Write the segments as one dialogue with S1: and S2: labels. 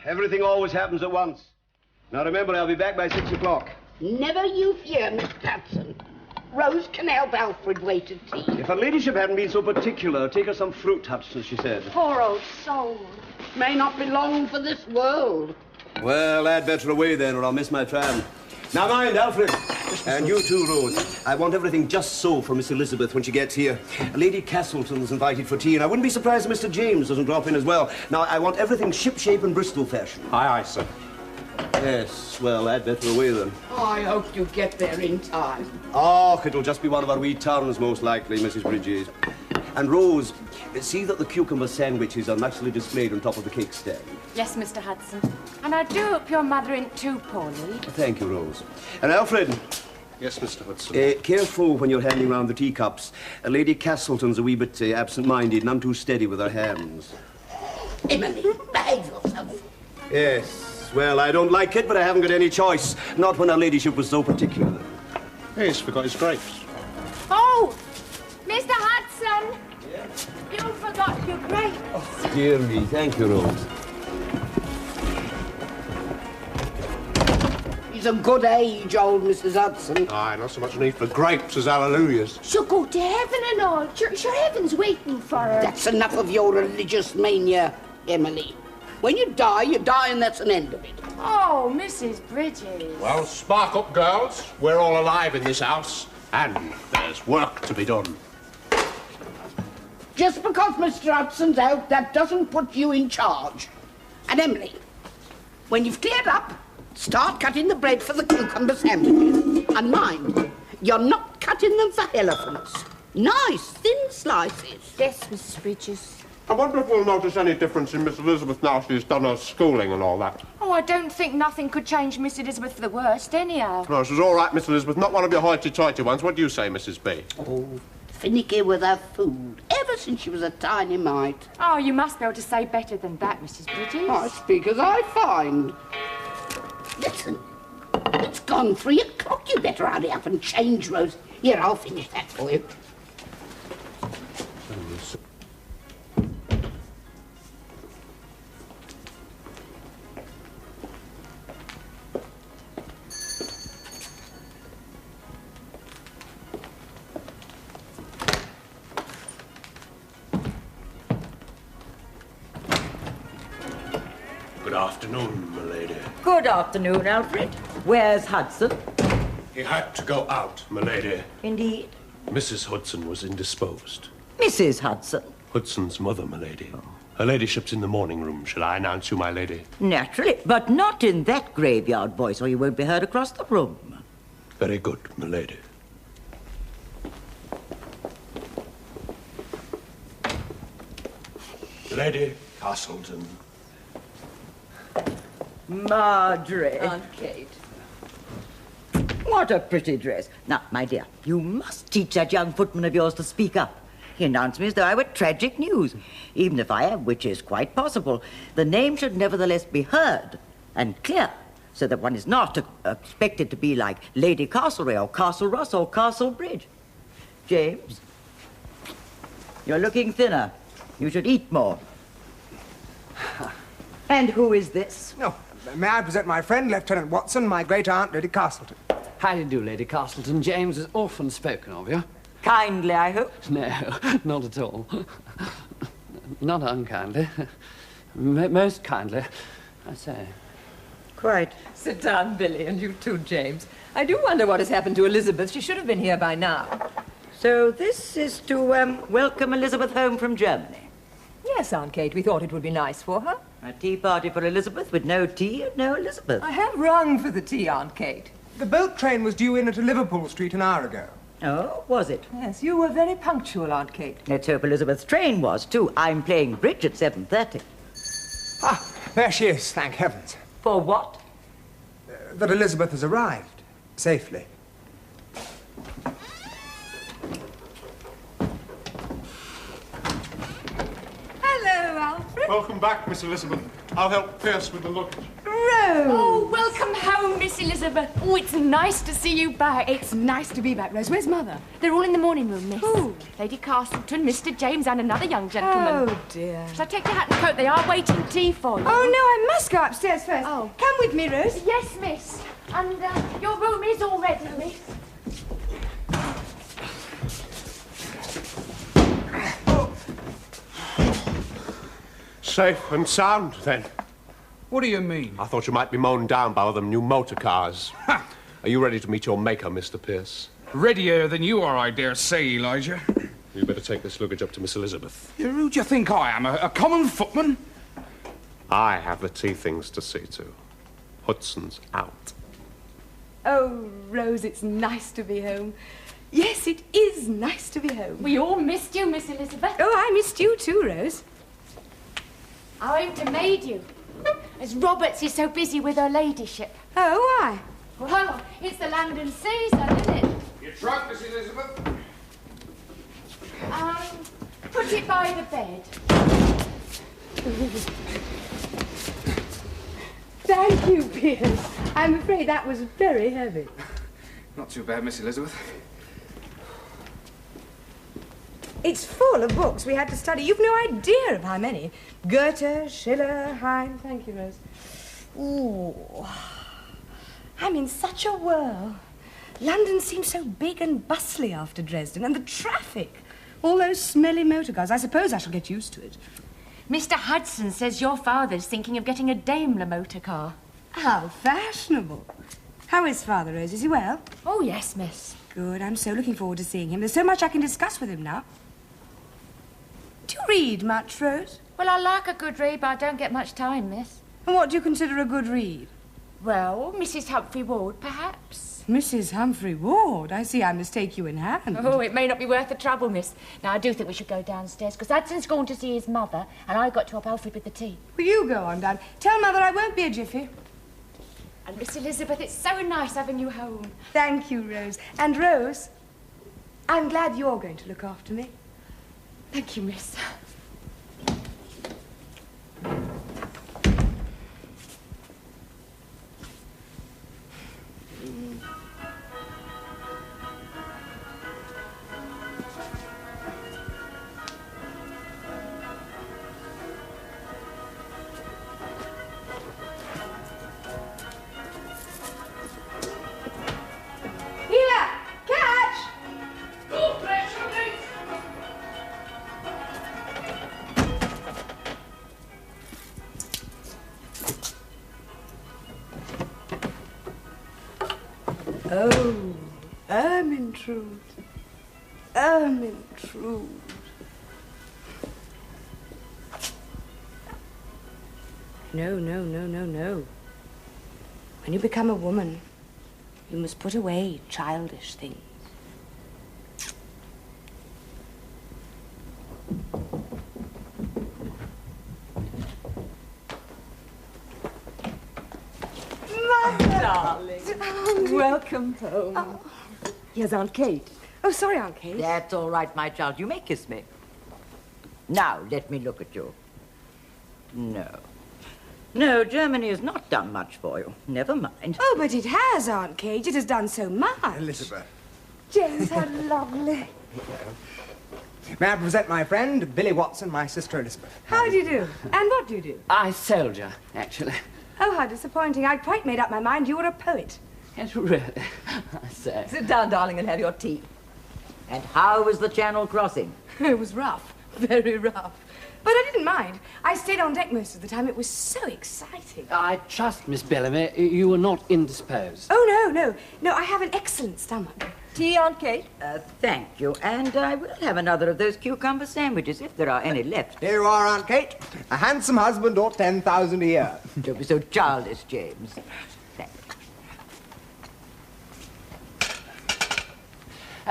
S1: Everything always happens at once. Now remember, I'll be back by 6 o'clock.
S2: Never you fear, Mr. Hudson. Rose can help Alfred wait at tea.
S1: If her ladyship hadn't been so particular, take her some fruit, Hudson, she said.
S2: Poor old soul. May not be long for this world.
S1: Well, I'd better away then, or I'll miss my tram. Now mind, Alfred. And you too, Rose. I want everything just so for Miss Elizabeth when she gets here. Lady Castleton's invited for tea, and I wouldn't be surprised if Mr. James doesn't drop in as well. Now, I want everything ship-shape and Bristol fashion.
S3: Aye, aye, sir.
S1: Yes, well, I'd better away then.
S2: Oh, I hope you get there in time.
S1: Oh, it'll just be one of our wee turns, most likely, Mrs. Bridges. And Rose, see that the cucumber sandwiches are nicely displayed on top of the cake stand.
S4: Yes, Mr. Hudson. And I do hope your mother ain't too poorly.
S1: Thank you, Rose. And Alfred.
S3: Yes, Mr. Hudson.
S1: Careful when you're handing round the teacups. Lady Castleton's a wee bit absent-minded, none too steady with her hands.
S2: Emily, behave yourself.
S1: Yes, well, I don't like it, but I haven't got any choice. Not when her ladyship was so particular.
S3: Hey, he's forgot his grapes.
S4: Oh, Mr. Hudson! Yes? You forgot your grapes.
S1: Oh, dear me, thank you, Rose.
S2: He's a good age, old Mrs. Hudson.
S3: Aye, not so much need for grapes as hallelujahs.
S4: She'll go to heaven and all. Sure, heaven's waiting for her.
S2: That's enough of your religious mania, Emily. When you die, and that's an end of it.
S4: Oh, Mrs. Bridges.
S3: Well, spark up, girls. We're all alive in this house, and there's work to be done.
S2: Just because Mr. Hudson's out, that doesn't put you in charge. And Emily, when you've cleared up, start cutting the bread for the cucumber sandwiches. And mind, you're not cutting them for elephants. Nice, thin slices.
S4: Yes, Mrs. Bridges.
S3: I wonder if we'll notice any difference in Miss Elizabeth now she's done her schooling and all that.
S4: Oh, I don't think nothing could change Miss Elizabeth for the worst, anyhow.
S3: No, she's all right, Miss Elizabeth. Not one of your hoity-toity ones. What do you say, Mrs. B?
S2: Oh, finicky with her food, ever since she was a tiny mite.
S4: Oh, you must be able to say better than that, Mrs. Bridges.
S2: I speak as I find. Listen, it's gone 3 o'clock. You better hurry up and change, Rose. Here, I'll finish that for you.
S3: Good afternoon, my lady.
S5: Good afternoon, Alfred. Where's Hudson?
S3: He had to go out, my lady.
S5: Indeed.
S3: Mrs. Hudson was indisposed.
S5: Mrs. Hudson?
S3: Hudson's mother, my lady. Her ladyship's in the morning room. Shall I announce you, my lady?
S5: Naturally, but not in that graveyard voice, or you won't be heard across the room.
S3: Very good, my lady. Lady Castleton.
S5: Marjorie.
S6: Aunt Kate.
S5: What a pretty dress. Now, my dear, you must teach that young footman of yours to speak up. He announced me as though I were tragic news. Even if I am, which is quite possible, the name should nevertheless be heard and clear, so that one is not expected to be like Lady Castlereagh or Castle Ross or Castle Bridge. James, you're looking thinner. You should eat more. And who is this?
S7: Oh, may I present my friend, Lieutenant Watson, my great-aunt, Lady Castleton.
S8: How do you do, Lady Castleton? James has often spoken of you.
S5: Kindly, I hope?
S8: No, not at all. Not unkindly. Most kindly, I say.
S5: Quite.
S6: Sit down, Billy, and you too, James. I do wonder what has happened to Elizabeth. She should have been here by now.
S5: So this is to welcome Elizabeth home from Germany.
S6: Yes, Aunt Kate, we thought it would be nice for her.
S5: A tea party for Elizabeth with no tea and no Elizabeth.
S6: I have rung for the tea, Aunt Kate.
S7: The boat train was due in at Liverpool Street an hour ago.
S5: Oh, was it?
S6: Yes, you were very punctual, Aunt Kate.
S5: Let's hope Elizabeth's train was, too. I'm playing bridge at 7:30.
S7: Ah, there she is, thank heavens.
S5: For what?
S7: That Elizabeth has arrived, safely.
S6: Hello, Alfred.
S3: Welcome back, Miss Elizabeth. I'll help Pierce with the luggage.
S9: Rose!
S4: Oh, welcome home, Miss Elizabeth. Oh, it's nice to see you back.
S9: It's nice to be back, Rose. Where's Mother?
S4: They're all in the morning room, Miss.
S9: Who?
S4: Lady Castleton, Mr. James, and another young gentleman.
S9: Oh, dear.
S4: Shall I take your hat and coat? They are waiting tea for you.
S9: Oh, no, I must go upstairs first.
S4: Oh.
S9: Come with me, Rose.
S4: Yes, Miss. And your room is all ready, Miss.
S3: Safe and sound, then.
S10: What do you mean?
S3: I thought you might be mown down by all them new motor cars. Are you ready to meet your maker, Mr. Pierce?
S10: Readier than you are, I dare say, Elijah.
S3: You better take this luggage up to Miss Elizabeth.
S10: Who do you think I am, a common footman?
S3: I have the tea things to see to. Hudson's out.
S9: Oh, Rose, it's nice to be home. Yes, it is nice to be home.
S4: We all missed you, Miss Elizabeth.
S9: Oh, I missed you too, Rose.
S4: I won't have made you, as Roberts is so busy with her ladyship.
S9: Oh, why?
S4: Well, it's the land and season, isn't it?
S10: Your trunk, Miss Elizabeth?
S4: Put it by the bed.
S9: Thank you, Pierce. I'm afraid that was very heavy.
S10: Not too bad, Miss Elizabeth.
S9: It's full of books we had to study. You've no idea of how many. Goethe, Schiller, Heine. Thank you, Rose. Ooh. I'm in such a whirl. London seems so big and bustly after Dresden, and the traffic. All those smelly motor cars. I suppose I shall get used to it.
S4: Mr. Hudson says your father's thinking of getting a Daimler motor car.
S9: How fashionable. How is Father, Rose? Is he well?
S4: Oh, yes, miss.
S9: Good. I'm so looking forward to seeing him. There's so much I can discuss with him now. Do you read much, Rose?
S4: Well, I like a good read, but I don't get much time, miss.
S9: And what do you consider a good read?
S4: Well, Mrs. Humphrey Ward, perhaps.
S9: Mrs. Humphrey Ward? I see I must take you in hand.
S4: Oh, it may not be worth the trouble, miss. Now, I do think we should go downstairs, because Hudson's gone to see his mother, and I've got to help Alfred with the tea.
S9: Well, you go on, Dad. Tell Mother I won't be a jiffy.
S4: And Miss Elizabeth, it's so nice having you home.
S9: Thank you, Rose. And, Rose, I'm glad you're going to look after me.
S4: Thank you, miss.
S9: Oh, Ermintrude. Ermintrude. No, no, no, no, no. When you become a woman, you must put away childish things.
S6: Darling. Welcome home.
S9: Oh.
S6: Here's Aunt Kate.
S9: Oh, sorry, Aunt Kate.
S5: That's all right, my child. You may kiss me. Now, let me look at you. No. No, Germany has not done much for you. Never mind.
S9: Oh, but it has, Aunt Kate. It has done so much.
S7: Elizabeth.
S9: James, how lovely.
S7: May I present my friend, Billy Watson, my sister Elizabeth.
S9: How do you do? And what do you do?
S8: I soldier, actually.
S9: Oh, how disappointing. I'd quite made up my mind you were a poet.
S8: Yes, really. I say.
S6: Sit down, darling, and have your tea.
S5: And how was the Channel crossing?
S9: It was rough. Very rough. But I didn't mind. I stayed on deck most of the time. It was so exciting.
S8: I trust, Miss Bellamy, you were not indisposed.
S9: Oh, no, no. No, I have an excellent stomach.
S6: Tea, Aunt Kate?
S5: Thank you. And I will have another of those cucumber sandwiches, if there are any left.
S7: Here you are, Aunt Kate. A handsome husband or 10,000 a year.
S5: Don't be so childish, James. Thank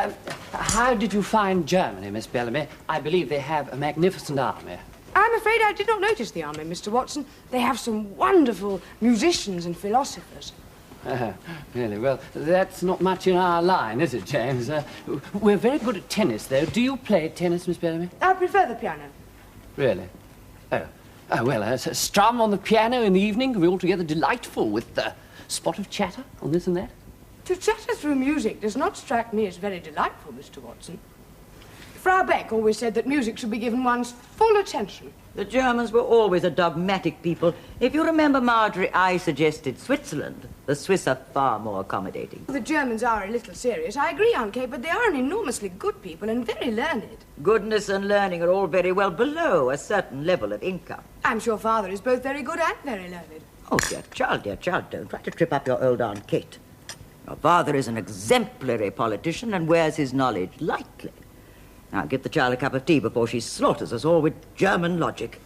S5: you.
S8: How did you find Germany, Miss Bellamy? I believe they have a magnificent army.
S9: I'm afraid I did not notice the army, Mr. Watson. They have some wonderful musicians and philosophers.
S8: Really? Well, that's not much in our line, is it, James? We're very good at tennis, though. Do you play tennis, Miss Bellamy?
S9: I prefer the piano.
S8: Really? Oh. Strum on the piano in the evening can be altogether delightful with a spot of chatter on this and that.
S9: To chatter through music does not strike me as very delightful, Mr. Watson. Frau Beck always said that music should be given one's full attention.
S5: The Germans were always a dogmatic people. If you remember, Marjorie, I suggested Switzerland. The Swiss are far more accommodating.
S9: The Germans are a little serious. I agree, Aunt Kate, but they are an enormously good people and very learned.
S5: Goodness and learning are all very well below a certain level of income.
S9: I'm sure Father is both very good and very learned.
S5: Oh, dear child, don't try to trip up your old Aunt Kate. Your father is an exemplary politician and wears his knowledge lightly. Now, give the child a cup of tea before she slaughters us all with German logic.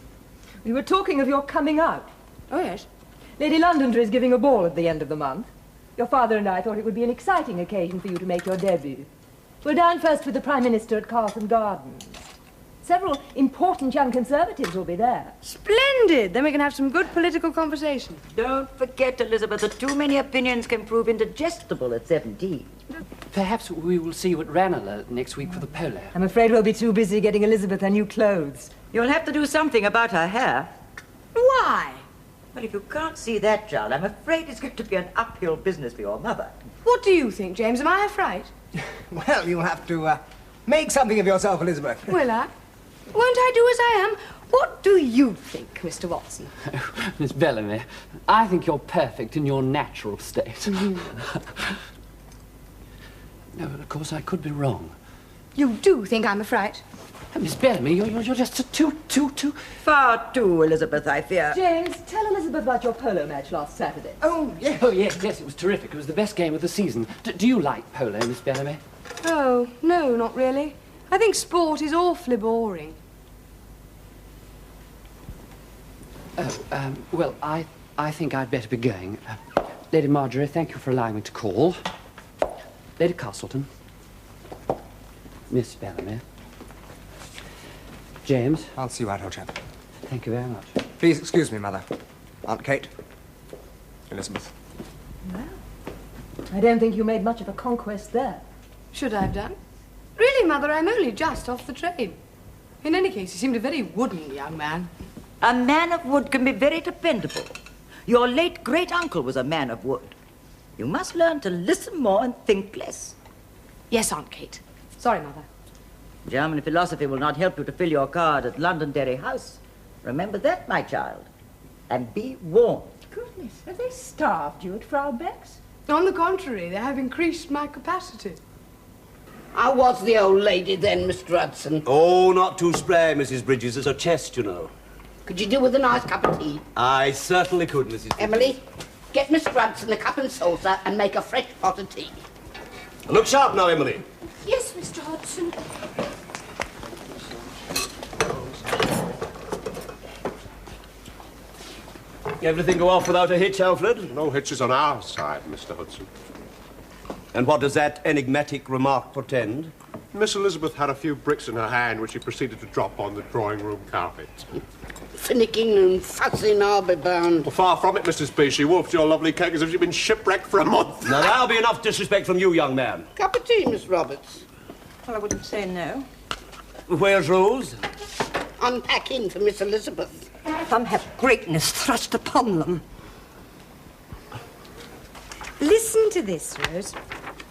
S6: We were talking of your coming out.
S9: Oh, yes.
S6: Lady Londonderry is giving a ball at the end of the month. Your father and I thought it would be an exciting occasion for you to make your debut. We're down first with the Prime Minister at Carlton Gardens. Several important young Conservatives will be there.
S9: Splendid! Then we can have some good political conversation.
S5: Don't forget, Elizabeth, that too many opinions can prove indigestible at 17.
S8: Perhaps we will see you at Ranelagh next week for the polo.
S6: I'm afraid we'll be too busy getting Elizabeth her new clothes.
S5: You'll have to do something about her hair.
S9: Why?
S5: Well, if you can't see that, child, I'm afraid it's going to be an uphill business for your mother.
S9: What do you think, James? Am I a fright?
S7: Well, you'll have to make something of yourself, Elizabeth.
S9: Will I? Won't I do as I am? What do you think, Mr. Watson?
S8: Oh, Miss Bellamy, I think you're perfect in your natural state. No, of course, I could be wrong.
S9: You do think I'm a fright?
S8: Miss Bellamy, you're just too...
S5: Far too, Elizabeth, I fear.
S6: James, tell Elizabeth about your polo match last Saturday.
S7: Oh, yes.
S8: Oh, yes, it was terrific. It was the best game of the season. Do you like polo, Miss Bellamy?
S9: Oh, no, not really. I think sport is awfully boring.
S8: Oh, well, I think I'd better be going. Lady Marjorie, thank you for allowing me to call. Lady Castleton. Miss Bellamy. James.
S7: I'll see you out, old chap.
S8: Thank you very much.
S7: Please excuse me, Mother. Aunt Kate. Elizabeth.
S6: Well, I don't think you made much of a conquest there.
S9: Should I have done? Really, Mother, I'm only just off the train. In any case, he seemed a very wooden young man.
S5: A man of wood can be very dependable. Your late great-uncle was a man of wood. You must learn to listen more and think less.
S9: Yes, Aunt Kate. Sorry, Mother.
S5: German philosophy will not help you to fill your card at Londonderry House. Remember that, my child. And be warned.
S6: Goodness, have they starved you at Frau Beck's?
S9: On the contrary, they have increased my capacity.
S2: How was the old lady then, Mr. Hudson?
S1: Oh, not too spry, Mrs. Bridges. There's a chest, you know.
S2: Could you do with a nice cup of tea?
S1: I certainly could, Mrs. Bridges.
S2: Emily, get Mr. Hudson a cup and saucer and make a fresh pot of tea.
S1: Look sharp now, Emily.
S4: Yes, Mr. Hodgson.
S1: Everything go off without a hitch, Alfred?
S3: No hitches on our side, Mr. Hudson.
S1: And what does that enigmatic remark portend?
S3: Miss Elizabeth had a few bricks in her hand which she proceeded to drop on the drawing-room carpet.
S2: Finicking and fussing, I'll be bound.
S3: Well, far from it, Mrs. B. She wolfed your lovely cake as if she'd been shipwrecked for a month.
S1: Now, that'll be enough disrespect from you, young man.
S2: Cup of tea, Miss Roberts.
S5: Well, I wouldn't say no.
S1: Where's Rose?
S2: Unpacking for Miss Elizabeth.
S9: Some have greatness thrust upon them. Listen to this, Rose.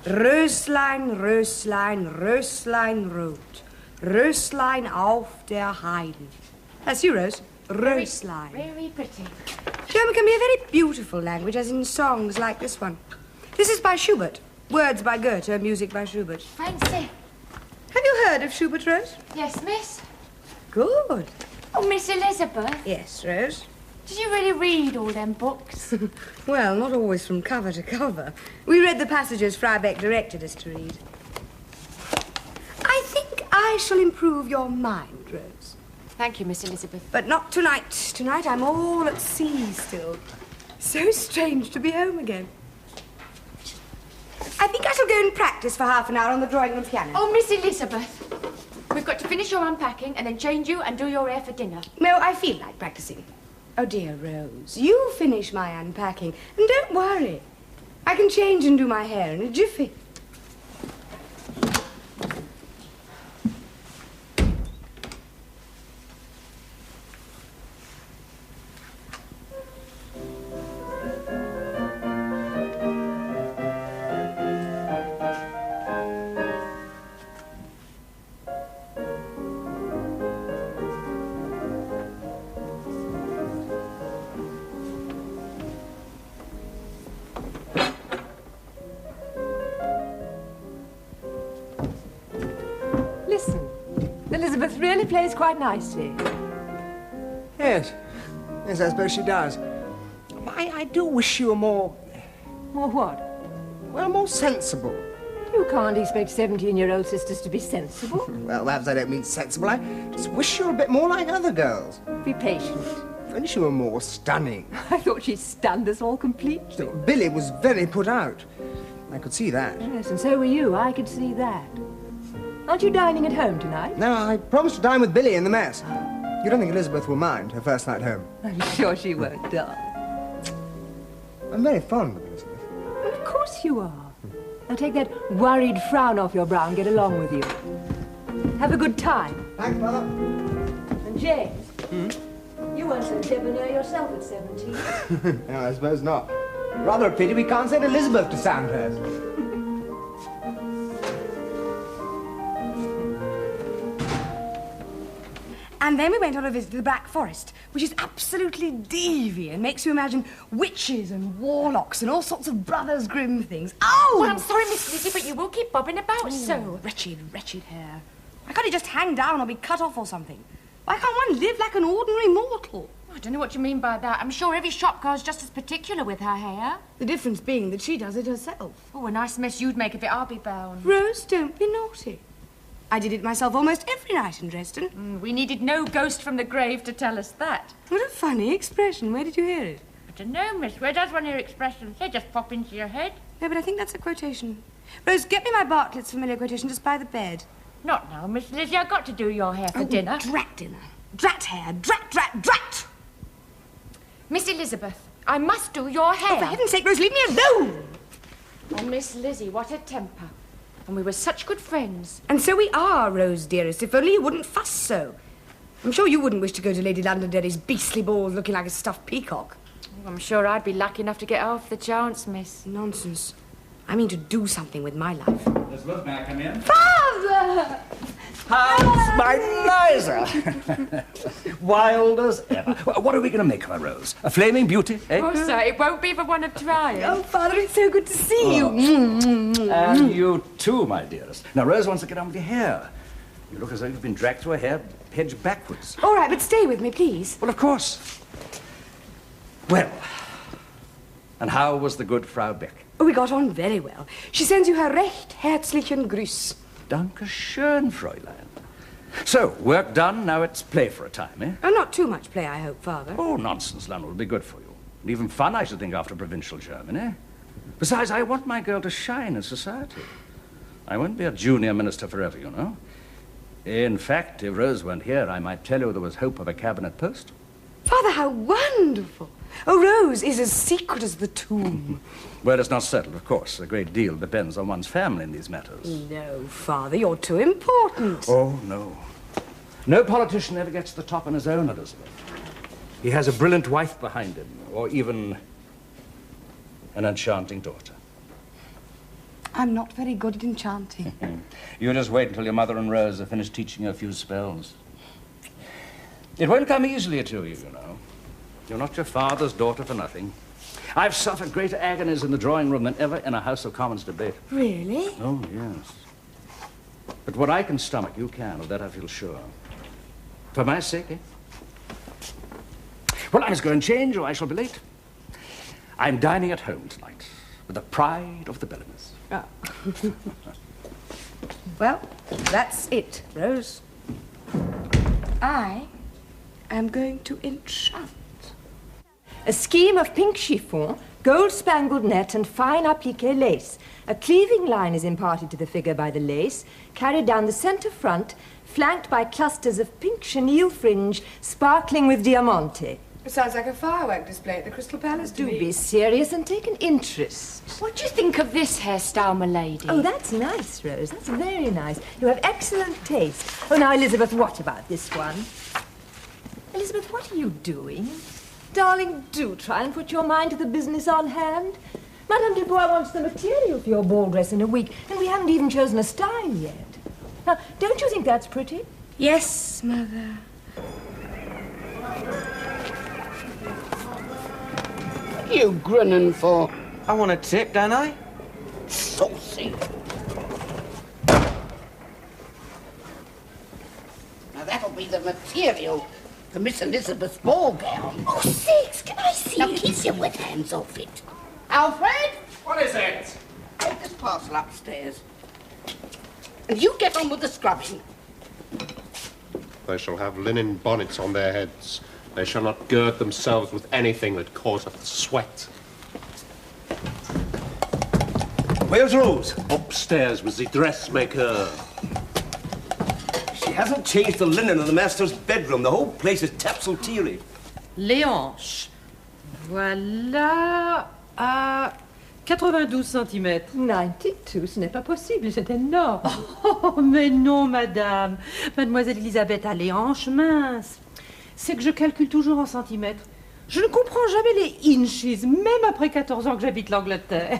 S9: Röslein, Röslein, Röslein rot. Röslein auf der Heide. That's you, Rose. Röslein.
S4: Very pretty.
S9: German can be a very beautiful language, as in songs like this one. This is by Schubert. Words by Goethe, music by Schubert.
S4: Fancy.
S9: Have you heard of Schubert, Rose?
S4: Yes, miss.
S9: Good.
S4: Oh, Miss Elizabeth.
S9: Yes, Rose.
S4: Did you really read all them books?
S9: Well, not always from cover to cover. We read the passages Frau Beck directed us to read. I think I shall improve your mind, Rose.
S4: Thank you, Miss Elizabeth.
S9: But not tonight. Tonight I'm all at sea still. So strange to be home again. I think I shall go and practice for half an hour on the drawing room piano.
S4: Oh, Miss Elizabeth. We've got to finish your unpacking and then change you and do your hair for dinner.
S9: No, I feel like practicing. Oh, dear Rose, you finish my unpacking, and don't worry. I can change and do my hair in a jiffy.
S6: Elizabeth really plays quite nicely.
S7: Yes. Yes, I suppose she does. I do wish you were more...
S6: More what?
S7: Well, more sensible.
S6: You can't expect 17-year-old sisters to be sensible.
S7: Well, perhaps I don't mean sensible. I just wish you were a bit more like other girls.
S6: Be patient.
S7: I wish you were more stunning.
S6: I thought she stunned us all completely.
S7: Billy was very put out. I could see that.
S6: Yes, and so were you. I could see that. Aren't you dining at home tonight?
S7: No, I promised to dine with Billy in the mess. You don't think Elizabeth will mind her first night home?
S6: I'm sure she won't, darling.
S7: I'm very fond of Elizabeth.
S6: Well, of course you are. Now take that worried frown off your brow and get along with you. Have a good time.
S7: Thanks, Mother.
S6: And James, you weren't so debonair yourself at 17.
S7: No, I suppose not. Rather a pity we can't send Elizabeth to Sandhurst.
S9: And then we went on a visit to the Black Forest, which is absolutely deviant and makes you imagine witches and warlocks and all sorts of Brothers Grimm things. Oh!
S4: Well, I'm sorry, Miss Lizzie, but you will keep bobbing about so.
S9: Wretched, wretched hair. Why can't it just hang down or be cut off or something? Why can't one live like an ordinary mortal?
S4: I don't know what you mean by that. I'm sure every shop girl's just as particular with her hair.
S9: The difference being that she does it herself.
S4: Oh, a nice mess you'd make of it, I'll be bound.
S9: Rose, don't be naughty. I did it myself almost every night in Dresden.
S4: We needed no ghost from the grave to tell us that.
S9: What a funny expression. Where did you hear it?
S4: I don't know, miss. Where does one hear expressions? They just pop into your head.
S9: No, but I think that's a quotation. Rose, get me my Bartlett's familiar quotation just by the bed.
S4: Not now, Miss Lizzie. I've got to do your hair for dinner.
S9: Drat dinner. Drat hair. Drat, drat, drat!
S4: Miss Elizabeth, I must do your hair.
S9: Oh, for heaven's sake, Rose, leave me alone!
S4: Oh, Miss Lizzie, what a temper. And we were such good friends.
S9: And so we are, Rose, dearest, if only you wouldn't fuss so. I'm sure you wouldn't wish to go to Lady Londonderry's beastly balls looking like a stuffed peacock.
S4: Oh, I'm sure I'd be lucky enough to get half the chance, miss.
S9: Nonsense. I mean to do something with my life.
S11: Elizabeth, may I come in?
S9: Father!
S11: How's my Liza? Wild as ever. What are we going to make of her, Rose? A flaming beauty, eh?
S4: Oh, sir, it won't be for one of trying.
S9: Oh, Father, it's so good to see you.
S11: And you too, my dearest. Now, Rose wants to get on with your hair. You look as though you've been dragged through a hair hedge backwards.
S9: All right, but stay with me, please.
S11: Well, of course. Well, and how was the good Frau Beck?
S9: Oh, we got on very well. She sends you her recht herzlichen Gruß.
S11: Danke schön, Fräulein. So, work done, now it's play for a time, eh?
S9: Oh, not too much play, I hope, Father.
S11: Oh, nonsense, London will be good for you. And even fun, I should think, after provincial Germany. Besides, I want my girl to shine in society. I won't be a junior minister forever, you know. In fact, if Rose weren't here, I might tell you there was hope of a cabinet post.
S9: Father, how wonderful. Oh, Rose is as secret as the tomb.
S11: Well, it's not settled, of course. A great deal depends on one's family in these matters.
S9: No, Father, you're too important.
S11: Oh, no. No politician ever gets to the top on his own, Elizabeth. He has a brilliant wife behind him, or even an enchanting daughter.
S9: I'm not very good at enchanting.
S11: You just wait until your mother and Rose have finished teaching you a few spells. It won't come easily to you, you know. You're not your father's daughter for nothing. I've suffered greater agonies in the drawing room than ever in a House of Commons debate.
S9: Really?
S11: Oh, yes. But what I can stomach, you can, of that I feel sure. For my sake, eh? Well, I must go and change, or I shall be late. I'm dining at home tonight with the pride of the Bellamys.
S9: Oh. Well, that's it, Rose. I am going to enchant.
S6: A scheme of pink chiffon, gold-spangled net and fine appliqué lace. A cleaving line is imparted to the figure by the lace, carried down the centre front, flanked by clusters of pink chenille fringe sparkling with diamante.
S9: It sounds like a firework display at the Crystal Palace to
S6: Do be serious and take an interest.
S4: What do you think of this hairstyle, my lady?
S6: Oh, that's nice, Rose. That's very nice. You have excellent taste. Oh, now, Elizabeth, what about this one? Elizabeth, what are you doing? Darling, do try and put your mind to the business on hand. Madame Dubois wants the material for your ball dress in a week, and we haven't even chosen a style yet. Now, don't you think that's pretty?
S9: Yes, Mother.
S2: What are you grinning for?
S12: I want a tip, don't I?
S2: Saucy. that'll be the material for Miss Elizabeth's ball gown.
S4: Oh, sakes, can I see
S2: Now
S4: it?
S2: keep your wet hands off it. Alfred,
S3: What is it?
S2: take this parcel upstairs. And you get on with the scrubbing.
S3: They shall have linen bonnets on their heads. They shall not gird themselves with anything that causeth sweat.
S1: Where's Rose?
S3: Upstairs with the dressmaker.
S1: She hasn't changed the linen in the master's bedroom. The whole place is topsy-turvy.
S12: Les hanches. Voilà à 92 cm.
S6: 92, ce n'est pas possible, c'est énorme.
S12: Oh, mais non, madame. Mademoiselle Elisabeth a les hanches minces. C'est que je calcule toujours en centimètres. Je ne comprends jamais les inches, même après 14 ans que j'habite l'Angleterre.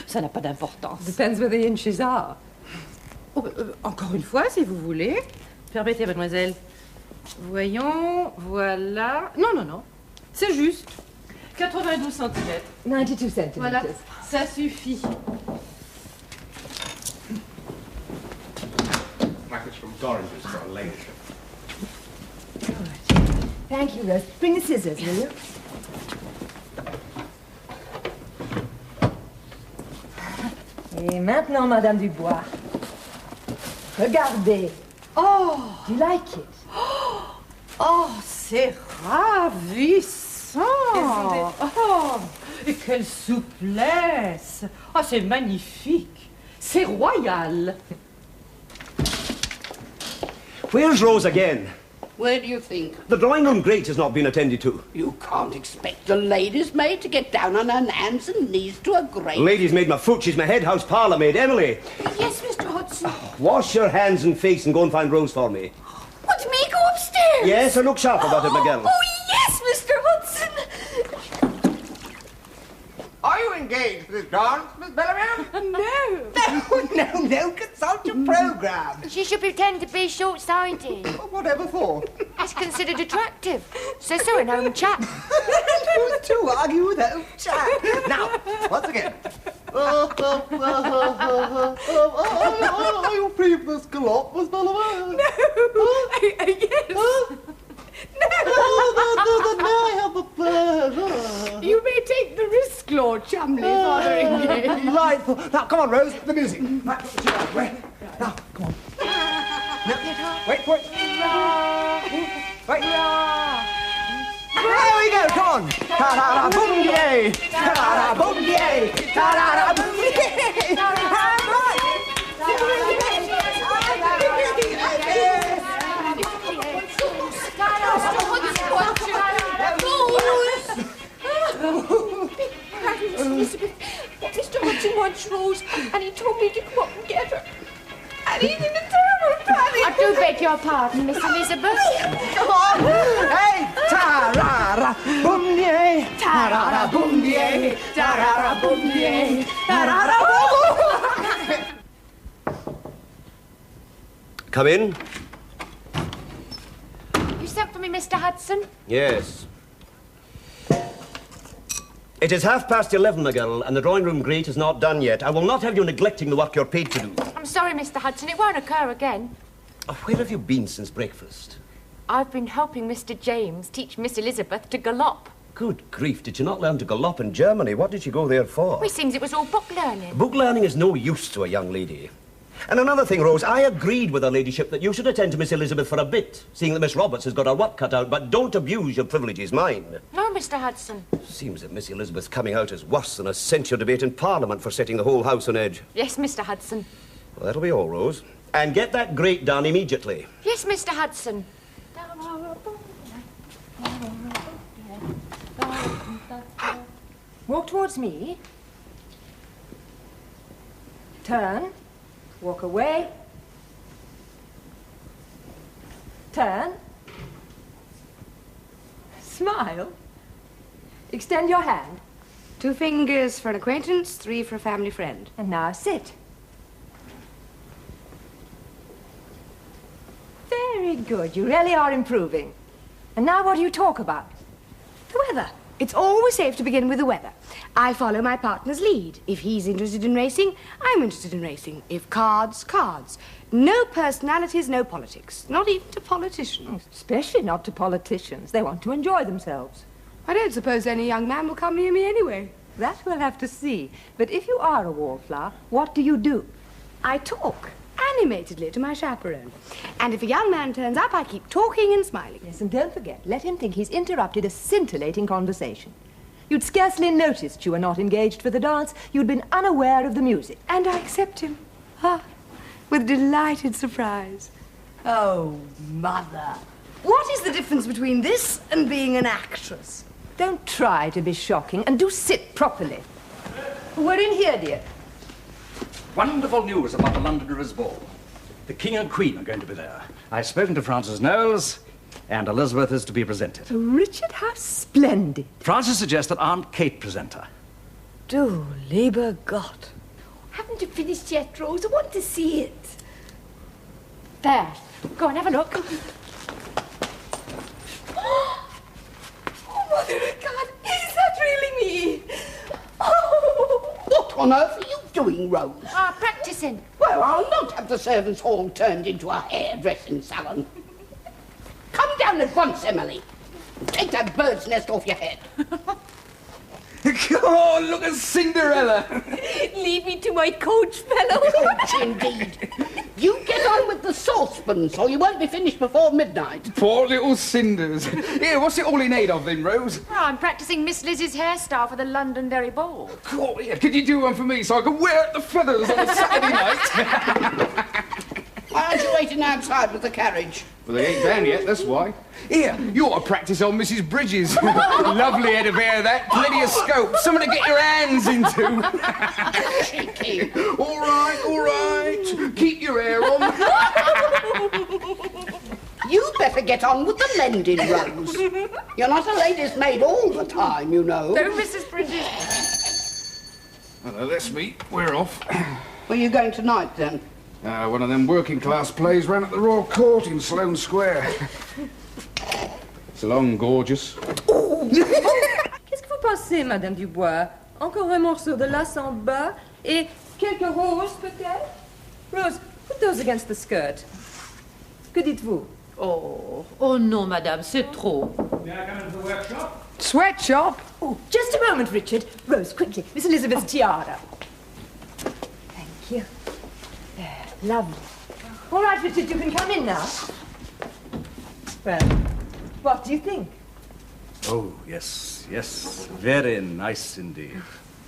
S12: Ça n'a pas d'importance.
S6: Depends where the inches are.
S12: Oh, encore une fois, si vous voulez. Permettez, mademoiselle. Voyons, voilà. Non, non, non. C'est juste. 92 cm.
S6: 92 centimeters.
S12: Voilà, ça suffit.
S3: Package from Dorringer's for a ladyship.
S6: Thank you, Rose. Bring the scissors, will you? Et maintenant, Madame Dubois. Regardez.
S12: Oh,
S6: Do you like it?
S12: oh, c'est ravissant. Oh, et quelle souplesse. Oh, c'est magnifique. C'est royal.
S1: Where's Rose again?
S2: Where do you think?
S1: The drawing room grate has not been attended to.
S2: You can't expect a lady's maid to get down on her hands and knees to a grate.
S1: Lady's maid my foot. She's my head house parlour maid, Emily.
S4: Yes, Mr. Hudson.
S1: Wash your hands and face and go and find Rose for me.
S4: What, me go upstairs?
S1: Yes, and look sharp about it, my girl.
S4: Oh, yes, Mr. Hudson.
S7: Are you engaged for this dance, Miss Bellamy?
S4: No.
S7: No, consult your programme.
S4: She should pretend to be short-sighted.
S7: Whatever for?
S4: That's considered attractive. Says so in home chat.
S7: Who's to argue with old chap? Now, once again. Your previous galop, Miss Bellamy?
S6: Yes.
S7: I have the pleasure.
S2: You may take the risk, Lord Chumley, Father engaged.
S7: Delightful. Now, come on, Rose, the music. Right, put your hand away. Now, come on. No, wait for it. Wait. There we go, come on. Ta-da-da, boom, yay. Ta-da-da, boom, yay. Ta-da-da, boom, yay.
S4: Elizabeth, Mr. Hudson wants Rose, and he told me to come up and get her. And he's in a terrible panic. I do beg your pardon, Miss Elizabeth.
S7: Come on. Hey, ta-ra-ra, boom, yay. Ta-ra-ra, boom, yay. Ta-ra-ra, boom, yay. Ta-ra-ra, boom.
S1: Come in.
S4: You sent for me, Mr. Hudson?
S1: Yes. It is 11:30, my girl, and the drawing-room grate is not done yet. I will not have you neglecting the work you're paid to do.
S4: I'm sorry, Mr. Hudson. It won't occur again.
S1: Where have you been since breakfast?
S4: I've been helping Mr. James teach Miss Elizabeth to gallop.
S1: Good grief, did you not learn to gallop in Germany? What did you go there for?
S4: It seems it was all book learning.
S1: Book learning is no use to a young lady. And another thing, Rose, I agreed with her ladyship that you should attend to Miss Elizabeth for a bit, seeing that Miss Roberts has got her work cut out, but don't abuse your privileges, mind.
S4: No, Mr. Hudson.
S1: Seems that Miss Elizabeth's coming out is worse than a censure debate in Parliament for setting the whole house on edge.
S4: Yes, Mr. Hudson.
S1: Well, that'll be all, Rose. And get that grate done immediately.
S4: Yes, Mr. Hudson.
S6: Walk towards me. Turn. Walk away. Turn. Smile. Extend your hand.
S9: 2 fingers for an acquaintance, 3 for a family friend.
S6: And now sit. Very good. You really are improving. And now what do you talk about? The weather.
S9: It's always safe to begin with the weather. I follow my partner's lead. If he's interested in racing, I'm interested in racing. If cards, cards. No personalities, no politics. Not even to politicians.
S6: Especially not to politicians. They want to enjoy themselves.
S9: I don't suppose any young man will come near me anyway.
S6: That we'll have to see. But if you are a wallflower, what do?
S9: I talk animatedly to my chaperone. And if a young man turns up, I keep talking and smiling.
S6: Yes, and don't forget, let him think he's interrupted a scintillating conversation. You'd scarcely noticed you were not engaged for the dance. You'd been unaware of the music.
S9: And I accept him. With delighted surprise. Oh, Mother. What is the difference between this and being an actress?
S6: Don't try to be shocking, and do sit properly. We're in here, dear.
S11: Wonderful news about the Londoners' ball. The King and Queen are going to be there. I've spoken to Francis Knowles, and Elizabeth is to be presented.
S6: Richard, how splendid.
S11: Francis suggests that Aunt Kate present her.
S9: Du lieber Gott.
S4: Haven't you finished yet, Rose? I want to see it. There. Go on, have a look. Oh, Mother of God, is that really me? Oh.
S2: What on earth are you doing, Rose?
S4: Practicing.
S2: Well, I'll not have the servants' hall turned into a hairdressing salon. Come down at once, Emily. And take that bird's nest off your head.
S10: Come on, look at Cinderella.
S4: Leave me to my coach, fellow.
S2: Coach, indeed. You get on with the saucepans, or you won't be finished before midnight.
S10: Poor little cinders. Here, what's it all in aid of then, Rose?
S4: Oh, I'm practicing Miss Lizzie's hairstyle for the Londonderry Ball.
S10: Oh, yeah. Could you do one for me so I can wear the feathers on a Saturday night?
S2: Why aren't you waiting outside with the carriage?
S10: Well, they ain't down yet, that's why. Here, you ought to practice on Mrs. Bridges. Lovely head of hair, that. Plenty of scope. Something to get your hands into.
S2: Cheeky.
S10: All right. Keep your hair on.
S2: You better get on with the mending, Rose. You're not a lady's maid all the time, you know.
S4: No, Mrs. Bridges.
S10: Well, that's me. We're off.
S2: Where are you going tonight, then?
S10: One of them working class plays ran at the Royal Court in Sloane Square. So long, gorgeous.
S6: Qu'est-ce que vous pensez, Madame Dubois? Encore un morceau de La Samba et quelques roses, peut-être? Rose, put those against the skirt. Que dites-vous?
S12: Oh non, madame, c'est trop.
S11: May I come into the workshop?
S9: Sweatshop?
S6: Oh, just a moment, Richard. Rose, quickly. Miss Elizabeth's tiara. Thank you. There, lovely. All right, Richard, you can come in now. Well, what do you think?
S11: Oh, yes. Very nice indeed.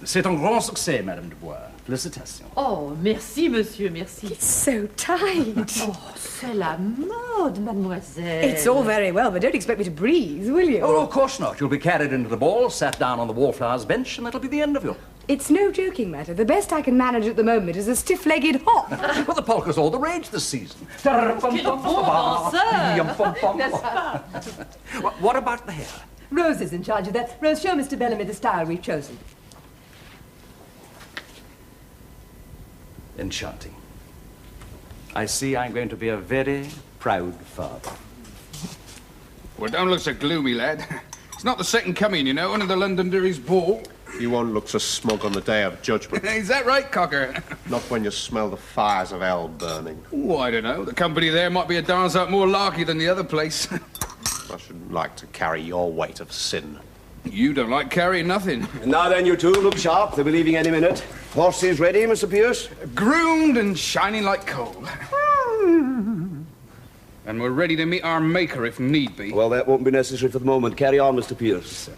S11: C'est un grand succès, Madame Dubois. Félicitations.
S12: Oh, merci, monsieur, merci.
S9: It's so tight.
S12: Oh, c'est la mode, mademoiselle.
S9: It's all very well, but don't expect me to breathe, will you?
S11: Oh, of course not. You'll be carried into the ball, sat down on the wallflowers bench, and that'll be the end of you.
S9: It's no joking matter. The best I can manage at the moment is a stiff-legged hop.
S11: Well, the polka's all the rage this season. What about the hair?
S6: Rose is in charge of that. Rose, show Mr. Bellamy the style we've chosen.
S11: Enchanting. I see I'm going to be a very proud father.
S10: Well, don't look so gloomy, lad. It's not the second coming, you know, under the Londonderry's ball.
S3: You won't look so smug on the day of judgment.
S10: Is that right, Cocker?
S3: Not when you smell the fires of hell burning.
S10: Oh, I don't know. The company there might be a darn sight more larky than the other place.
S3: I shouldn't like to carry your weight of sin.
S10: You don't like carrying nothing.
S1: Now then, you two, look sharp. They'll be leaving any minute. Horses ready, Mr. Pierce?
S10: Groomed and shining like coal. And we're ready to meet our maker if need be.
S1: Well, that won't be necessary for the moment. Carry on, Mr. Pierce.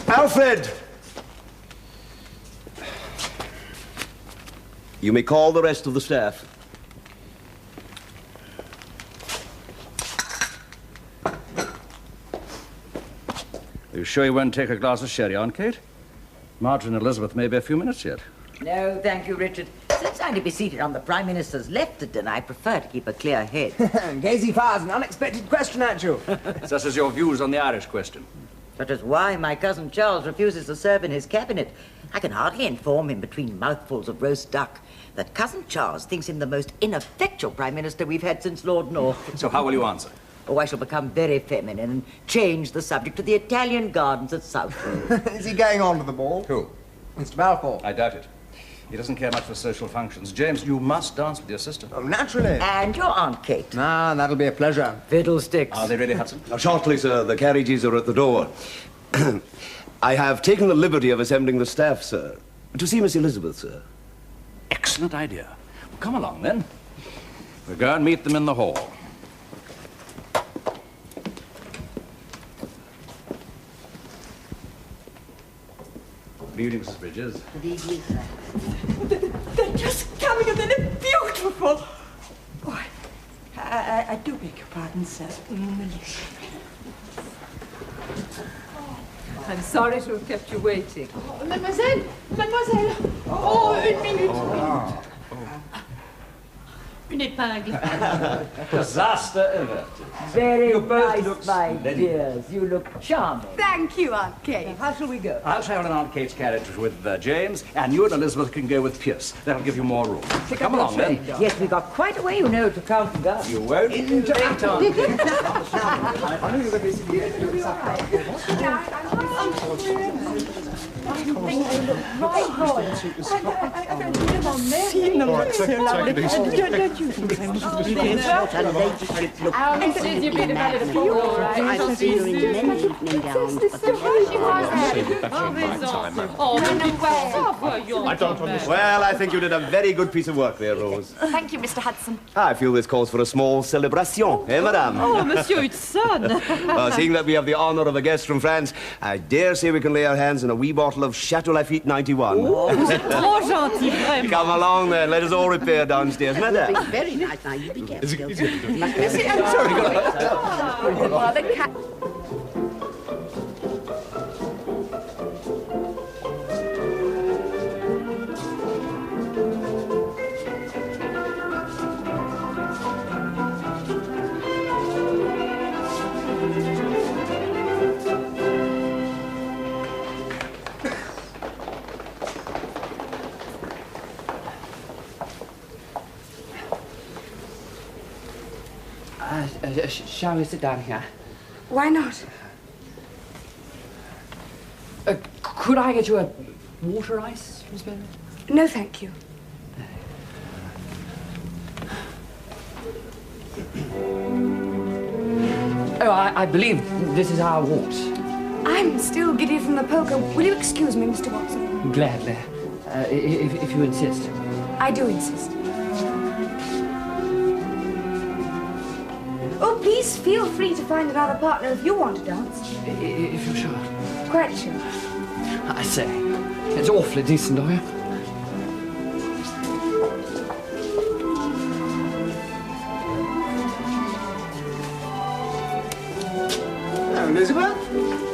S1: Alfred! You may call the rest of the staff.
S11: Are you sure you won't take a glass of sherry, Aunt Kate? Marge and Elizabeth may be a few minutes yet.
S5: No, thank you, Richard. Since I'm to be seated on the Prime Minister's left at dinner, I prefer to keep a clear head.
S7: Gazy fires an unexpected question at you.
S11: Such as your views on the Irish question.
S5: Such as why my cousin Charles refuses to serve in his cabinet. I can hardly inform him between mouthfuls of roast duck that cousin Charles thinks him the most ineffectual Prime Minister we've had since Lord North.
S11: So how will you answer?
S5: Oh, I shall become very feminine and change the subject to the Italian gardens at Southwold.
S7: Is he going on to the ball?
S11: Who?
S7: Mr. Balfour.
S11: I doubt it. He doesn't care much for social functions. James, you must dance with your sister.
S7: Oh, naturally.
S5: And your Aunt Kate.
S7: Ah, that'll be a pleasure.
S5: Fiddlesticks.
S11: Are they ready, Hudson?
S1: Shortly, sir. The carriages are at the door. I have taken the liberty of assembling the staff, sir. To see Miss Elizabeth, sir.
S11: Excellent idea. Well, come along, then. We'll go and meet them in the hall. Good evening, Mrs. Bridges.
S5: Good evening, sir.
S9: They're just coming and they're beautiful. Oh, I do beg your pardon, sir.
S6: I'm sorry to have kept you waiting.
S4: Oh, mademoiselle, mademoiselle. Oh, une minute. Une épingle.
S11: Disaster averted.
S5: Very nice, my dears. You look charming.
S9: Thank you, Aunt Kate.
S6: How shall we go?
S11: I'll travel in Aunt Kate's carriage with James, and you and Elizabeth can go with Pierce. That'll give you more room. Come along, then.
S5: Yes, we got quite a way, you know, to count and go.
S11: You won't be late, Aunt Kate.
S2: I've seen her in many evening gowns, but the
S3: I don't understand.
S1: Well, I think you did a very good piece of work there, Rose.
S4: Thank you, Mr. Hudson.
S1: I feel this calls for a small celebration, eh, madame?
S12: Oh, Monsieur Hudson.
S1: Seeing that we have the honor of a guest from France, I dare say we can lay our hands on a wee bottle of Chateau Lafite 91.
S12: Oh, trop gentil, vraiment.
S1: Come along, then. Let us all repair downstairs, madame.
S2: Very nice. Now, you be careful.
S8: Shall we sit down here?
S9: Why not?
S8: Could I get you a water ice, Miss Baddeley?
S9: No, thank you.
S8: Oh, I believe this is our waltz.
S9: I'm still giddy from the polka. Will you excuse me, Mr. Watson?
S8: Gladly, if you insist.
S9: I do insist. Oh, please feel free to find another partner if you want to dance.
S8: If you're sure.
S9: Quite sure.
S8: I say, it's awfully decent of you.
S7: Hello, Elizabeth.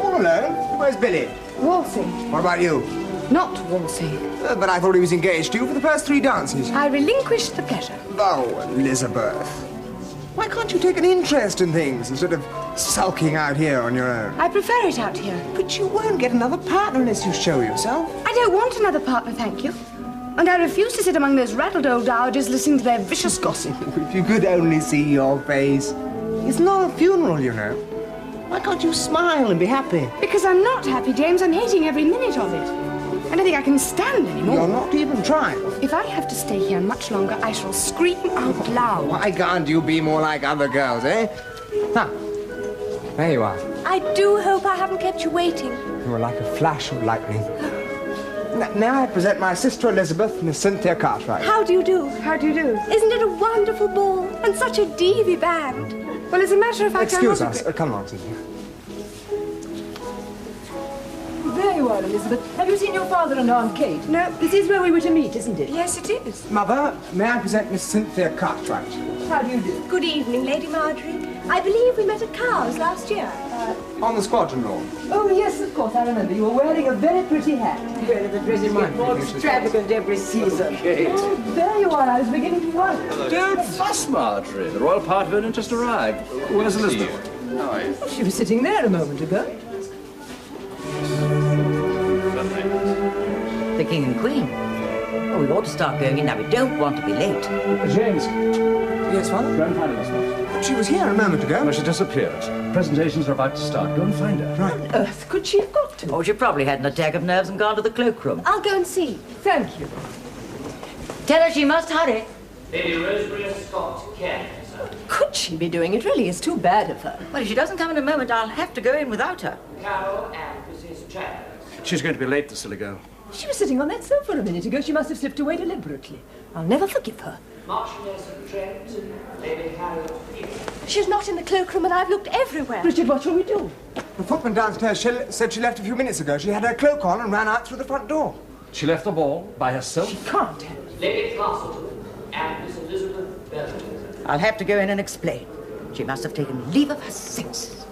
S7: All alone? Where's Billy?
S9: Waltzing.
S7: What about you?
S9: Not waltzing.
S7: But I thought he was engaged to you for the first 3 dances.
S9: I relinquished the pleasure.
S7: Oh, Elizabeth. Why can't you take an interest in things instead of sulking out here on your own?
S9: I prefer it out here.
S7: But you won't get another partner unless you show yourself.
S9: I don't want another partner, thank you. And I refuse to sit among those rattled old dowagers listening to their vicious gossip.
S7: If you could only see your face. It's not a funeral, you know. Why can't you smile and be happy?
S9: Because I'm not happy, James. I'm hating every minute of it. I don't think I can stand anymore.
S7: You're not even trying.
S9: If I have to stay here much longer, I shall scream out loud.
S7: Why can't you be more like other girls, eh? Ah, there you are.
S9: I do hope I haven't kept you waiting.
S7: You were like a flash of lightning. Now I present my sister Elizabeth, Miss Cynthia Cartwright.
S9: How do you do? How do you do? Isn't it a wonderful ball? And such a divi band. Well, as a matter of fact,
S7: Excuse us. Come on, Cynthia.
S6: There you are, Elizabeth. Have you seen your father and Aunt Kate?
S9: No.
S6: This is where we were to meet, isn't it?
S9: Yes, it is.
S7: Mother, may I present Miss Cynthia Cartwright?
S6: How do you do?
S9: Good evening, Lady Marjorie. I believe we met at Cowes last year.
S7: On the squadron lawn.
S6: Oh, yes, of course, I remember. You were wearing a very pretty hat.
S5: Well, the dresses get more extravagant every season.
S6: Oh, there you are. I was beginning to wonder.
S11: Don't fuss, Marjorie. The royal party has just arrived. Where's Elizabeth?
S6: She was sitting there a moment ago.
S5: The King and Queen. Oh, we ought to start going in now. We don't want to be late.
S11: James.
S7: Yes, Father?
S11: Go and find Elizabeth.
S7: She was here a moment ago.
S11: Well, she disappeared. Presentations are about to start. Go and find her.
S7: Right.
S6: What on earth could she have got to?
S5: Oh, she probably had an attack of nerves and gone to the cloakroom.
S9: I'll go and see.
S6: Thank you.
S5: Tell her she must hurry.
S13: Lady Rosemary Scott can, sir.
S6: Could she be doing it? Really, it's too bad of her.
S5: Well, if she doesn't come in a moment, I'll have to go in without her.
S13: Carol and Mrs. Chandler.
S11: She's going to be late, the silly girl.
S6: She was sitting on that sofa a minute ago. She must have slipped away deliberately. I'll never forgive her.
S13: Marchioness of Trent, Lady Harriet Peter.
S9: She's not in the cloakroom and I've looked everywhere.
S6: Richard, what shall we do?
S7: The footman downstairs said she left a few minutes ago. She had her cloak on and ran out through the front door.
S11: She left the ball by herself?
S6: She can't have.
S13: Lady Castleton and Miss Elizabeth Baddeley.
S5: I'll have to go in and explain. She must have taken leave of her senses.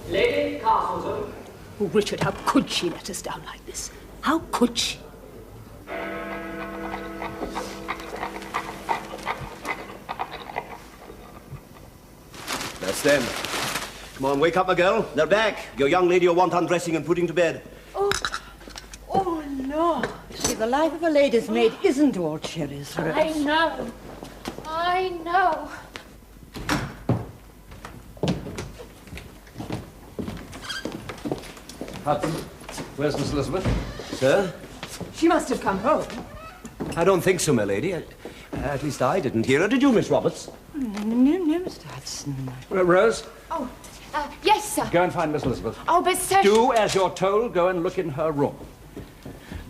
S13: Lady Castleton.
S6: Oh, Richard, how could she let us down like this? How could she?
S1: That's them. Come on, wake up, my girl. They're back. Your young lady will want undressing and putting to bed.
S12: Oh, Lord.
S5: See, the life of a lady's maid isn't all cherries, Rose.
S4: I know. I know.
S11: Hudson, where's Miss Elizabeth?
S1: Sir?
S6: She must have come home.
S1: I don't think so, my lady. At least I didn't hear her. Did you, Miss Roberts?
S5: No, Mr. Hudson.
S11: Rose,
S4: Oh, yes, sir.
S11: go and find Miss Elizabeth.
S4: Oh, but sir...
S11: Do as you're told. Go and look in her room.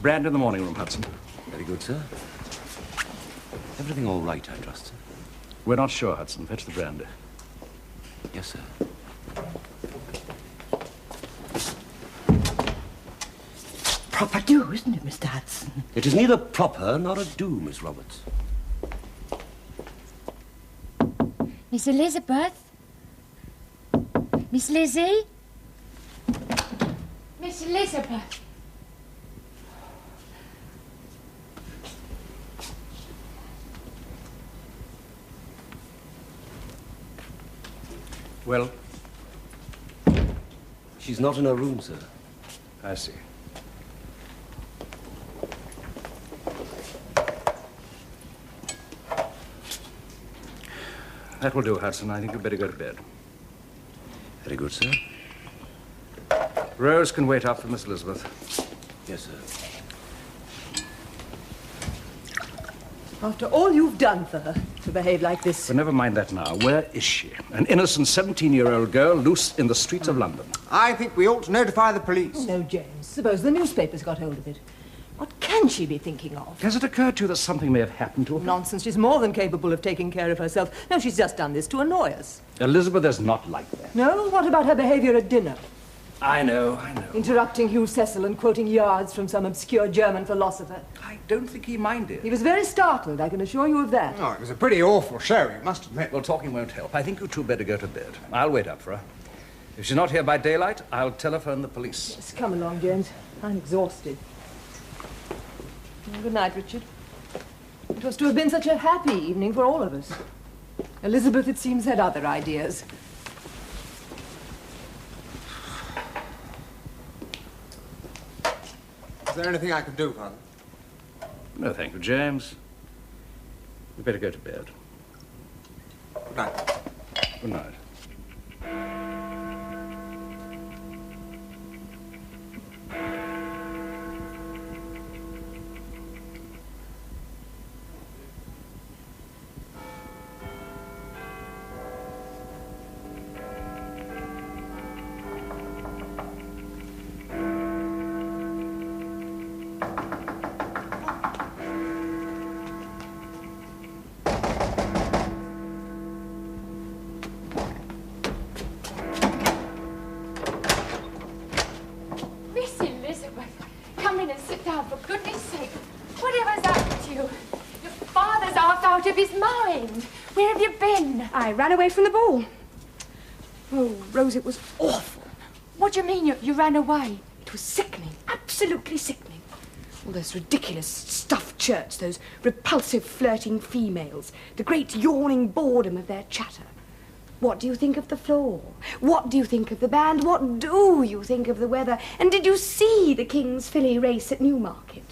S11: Brand in the morning room, Hudson.
S1: Very good, sir. Everything all right, I trust, sir?
S11: We're not sure, Hudson. Fetch the brandy.
S1: Yes, sir.
S5: Proper do, isn't it, Mr. Hudson?
S1: It is neither proper nor a do, Miss Roberts.
S4: Miss Elizabeth? Miss Lizzie? Miss Elizabeth?
S11: Well,
S1: she's not in her room, sir.
S11: I see. That will do, Hudson. I think you'd better go to bed.
S1: Very good, sir.
S11: Rose can wait up for Miss Elizabeth.
S1: Yes, sir.
S6: After all you've done for her, to behave like this.
S11: But never mind that now. Where is she? An innocent 17-year-old girl loose in the streets of London.
S7: I think we ought to notify the police.
S6: Oh, no, James. Suppose the newspapers got hold of it. What can she be thinking of?
S11: Has it occurred to you that something may have happened to her?
S6: Nonsense. She's more than capable of taking care of herself. No, she's just done this to annoy us.
S11: Elizabeth is not like that.
S6: No? What about her behavior at dinner?
S11: I know.
S6: Interrupting Hugh Cecil and quoting yards from some obscure German philosopher.
S11: I don't think he minded.
S6: He was very startled, I can assure you of that.
S7: Oh, it was a pretty awful show, you must admit.
S11: Well, talking won't help. I think you two better go to bed. I'll wait up for her. If she's not here by daylight, I'll telephone the police.
S6: Yes, come along, James. I'm exhausted. Well, good night, Richard. It was to have been such a happy evening for all of us. Elizabeth, it seems, had other ideas.
S7: Is there anything I can do, Father?
S11: No, thank you, James. You better go to bed.
S7: Good night.
S11: Good night.
S4: Miss Elizabeth, come in and sit down, for goodness sake. Whatever's happened to you? Your father's half out of his mind. Where have you been?
S9: I ran away from the ball. Oh, Rose, it was awful.
S4: What do you mean you ran away?
S9: It was sickening, absolutely sickening. All those ridiculous stuffed church, those repulsive flirting females, the great yawning boredom of their chatter. What do you think of the floor? What do you think of the band? What do you think of the weather? And did you see the King's Filly race at Newmarket?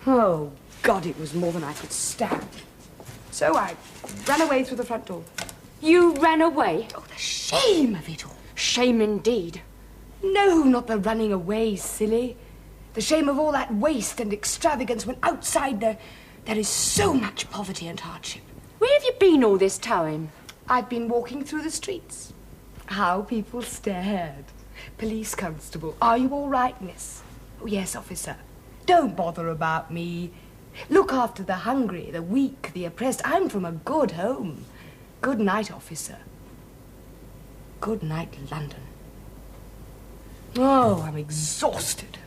S9: Oh, God, it was more than I could stand. So I ran away through the front door.
S4: You ran away?
S9: Oh, the shame of it all.
S4: Shame indeed.
S9: No, not the running away, silly. The shame of all that waste and extravagance when outside there is so much poverty and hardship.
S4: Where have you been all this time?
S9: I've been walking through the streets. How people stared. Police constable, are you all right, miss? Oh, yes, officer. Don't bother about me. Look after the hungry, the weak, the oppressed. I'm from a good home. Good night, officer. Good night, London. Oh, I'm exhausted.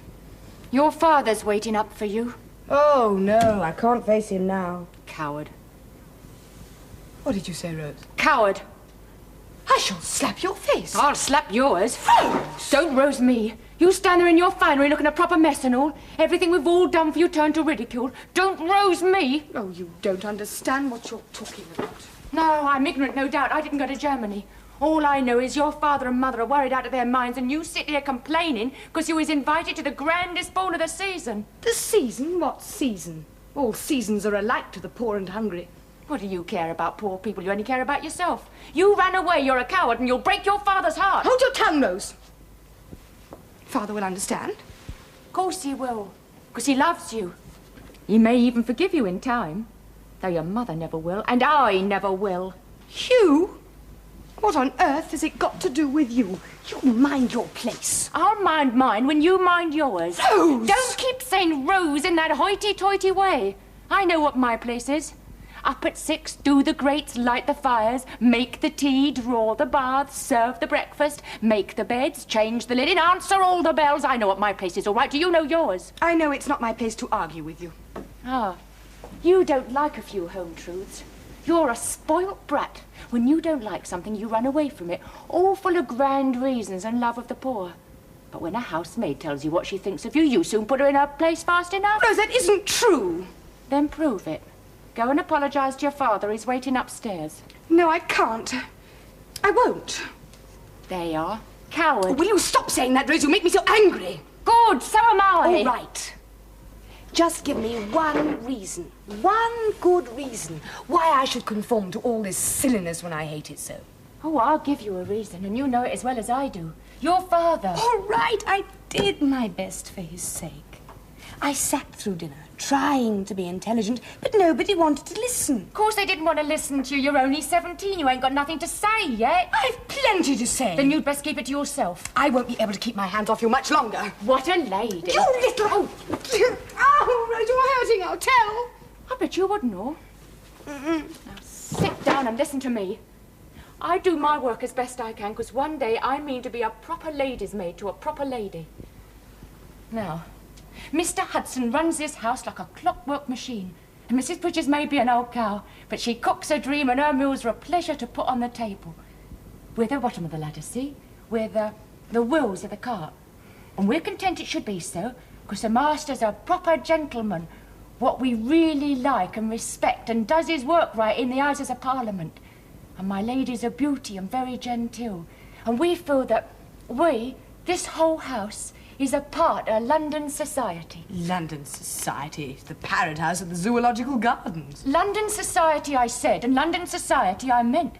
S4: Your father's waiting up for you.
S9: Oh, no, I can't face him now.
S4: Coward.
S9: What did you say, Rose?
S4: Coward.
S9: I shall slap your face.
S4: I'll slap yours.
S9: Rose!
S4: Don't rose me. You stand there in your finery looking a proper mess and all. Everything we've all done for you turned to ridicule. Don't rose me.
S9: Oh, you don't understand what you're talking about.
S4: No, I'm ignorant, no doubt. I didn't go to Germany. All I know is your father and mother are worried out of their minds and you sit here complaining because you was invited to the grandest ball of the season.
S9: The season? What season? All seasons are alike to the poor and hungry.
S4: What do you care about poor people? You only care about yourself. You ran away, you're a coward, and you'll break your father's heart.
S9: Hold your tongue, Rose. Father will understand.
S4: Of course he will, because he loves you. He may even forgive you in time, though your mother never will, and I never will.
S9: Hugh? What on earth has it got to do with you? You mind your place.
S4: I'll mind mine when you mind yours.
S9: Rose!
S4: Don't keep saying Rose in that hoity-toity way. I know what my place is. Up at 6, do the grates, light the fires, make the tea, draw the baths, serve the breakfast, make the beds, change the linen, answer all the bells. I know what my place is, all right. Do you know yours?
S9: I know it's not my place to argue with you.
S4: Ah, you don't like a few home truths. You're a spoilt brat. When you don't like something, you run away from it, all full of grand reasons and love of the poor. But when a housemaid tells you what she thinks of you, you soon put her in her place fast enough.
S9: Rose, that isn't true.
S4: Then prove it. Go and apologise to your father. He's waiting upstairs.
S9: No, I can't. I won't.
S4: There you are. Coward.
S9: Will you stop saying that, Rose? You make me so angry.
S4: Good, so am I.
S9: All right. Just give me one reason, one good reason, why I should conform to all this silliness when I hate it so.
S4: Oh, I'll give you a reason, and you know it as well as I do. Your father.
S9: All right, I did my best for his sake. I sat through dinner, trying to be intelligent, but nobody wanted to listen.
S4: Of course they didn't want to listen to you. You're only 17. You ain't got nothing to say yet.
S9: I've plenty to say.
S4: Then you'd best keep it to yourself.
S9: I won't be able to keep my hands off you much longer.
S4: What a lady.
S9: You little... Oh, Rose, you're hurting, I'll tell.
S4: I bet you wouldn't, no. Now sit down and listen to me. I do my work as best I can, because one day I mean to be a proper lady's maid to a proper lady. Now, Mr. Hudson runs this house like a clockwork machine. And Mrs. Bridges may be an old cow, but she cooks a dream and her meals are a pleasure to put on the table. We're the bottom of the ladder, see? We're the wheels of the cart. And we're content it should be so, because the master's a proper gentleman, what we really like and respect, and does his work right in the Houses of Parliament. And my lady's a beauty and very genteel. And we feel that this whole house, is a part of London society.
S9: London society? The Parrot House at the Zoological Gardens.
S4: London society, I said, and London society I meant.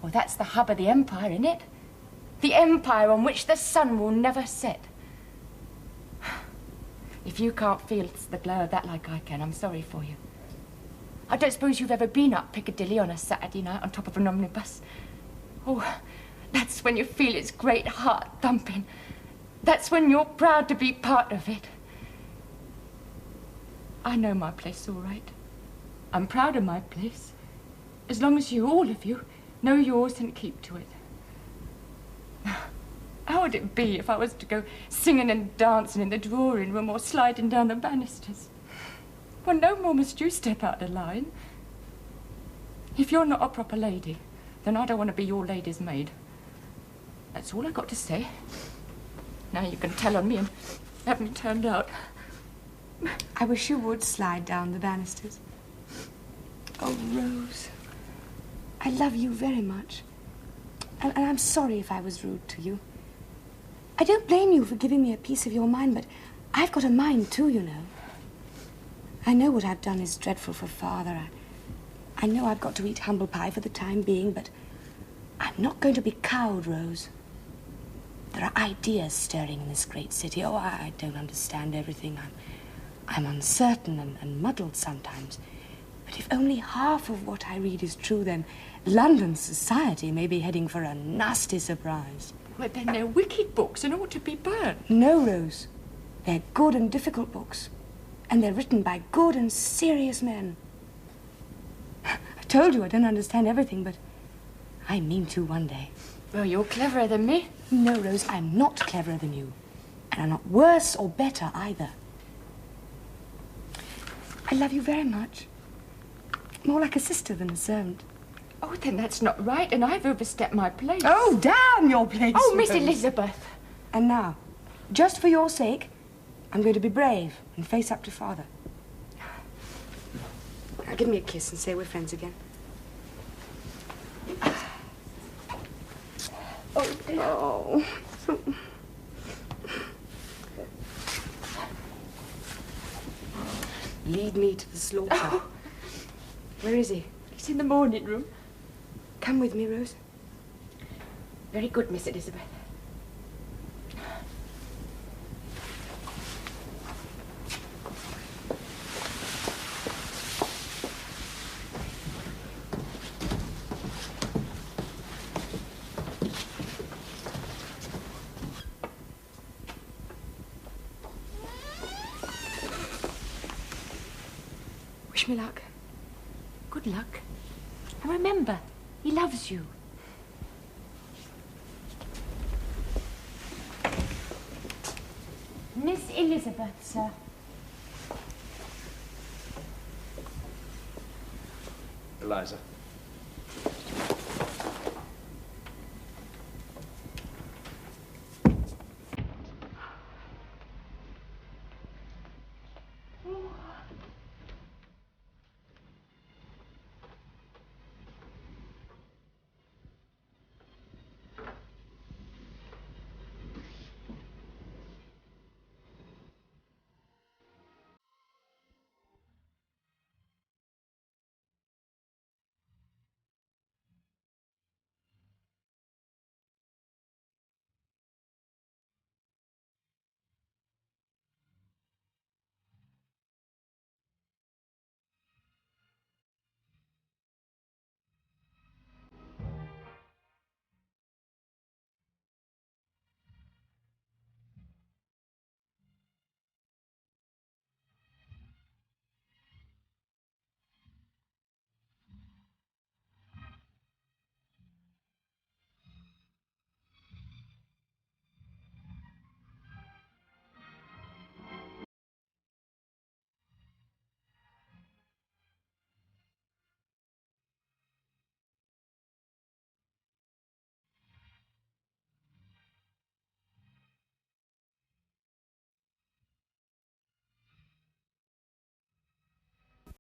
S4: Well, that's the hub of the empire, isn't it? The empire on which the sun will never set. If you can't feel the glow of that like I can, I'm sorry for you. I don't suppose you've ever been up Piccadilly on a Saturday night on top of an omnibus. Oh, that's when you feel its great heart thumping. That's when you're proud to be part of it. I know my place all right. I'm proud of my place. As long as you, all of you, know yours and keep to it. How would it be if I was to go singing and dancing in the drawing room or sliding down the banisters? Well, no more must you step out of line. If you're not a proper lady, then I don't want to be your lady's maid. That's all I've got to say. Now you can tell on me and have me turned out.
S9: I wish you would slide down the banisters. Oh, Rose, I love you very much. And I'm sorry if I was rude to you. I don't blame you for giving me a piece of your mind, but I've got a mind too, you know. I know what I've done is dreadful for Father. I know I've got to eat humble pie for the time being, but I'm not going to be cowed, Rose. There are ideas stirring in this great city. Oh, I don't understand everything. I'm uncertain and muddled sometimes. But if only half of what I read is true, then London society may be heading for a nasty surprise.
S4: Well, then they're wicked books and ought to be burnt.
S9: No, Rose. They're good and difficult books. And they're written by good and serious men. I told you I don't understand everything, but I mean to one day.
S4: Well, you're cleverer than me.
S9: No, Rose, I'm not cleverer than you. And I'm not worse or better either. I love you very much. More like a sister than a servant.
S4: Oh, then that's not right, and I've overstepped my place.
S9: Oh, damn your place.
S4: Oh, Miss
S9: Rose.
S4: Elizabeth.
S9: And now, just for your sake, I'm going to be brave and face up to Father. Now, give me a kiss and say we're friends again. Oh, no. Lead me to the slaughter.
S4: Oh.
S9: Where is he?
S4: He's in the morning room.
S9: Come with me, Rose.
S4: Very good, Miss Elizabeth.
S9: Wish me luck.
S4: Good luck. And remember, he loves you. Miss Elizabeth, sir.
S11: Eliza.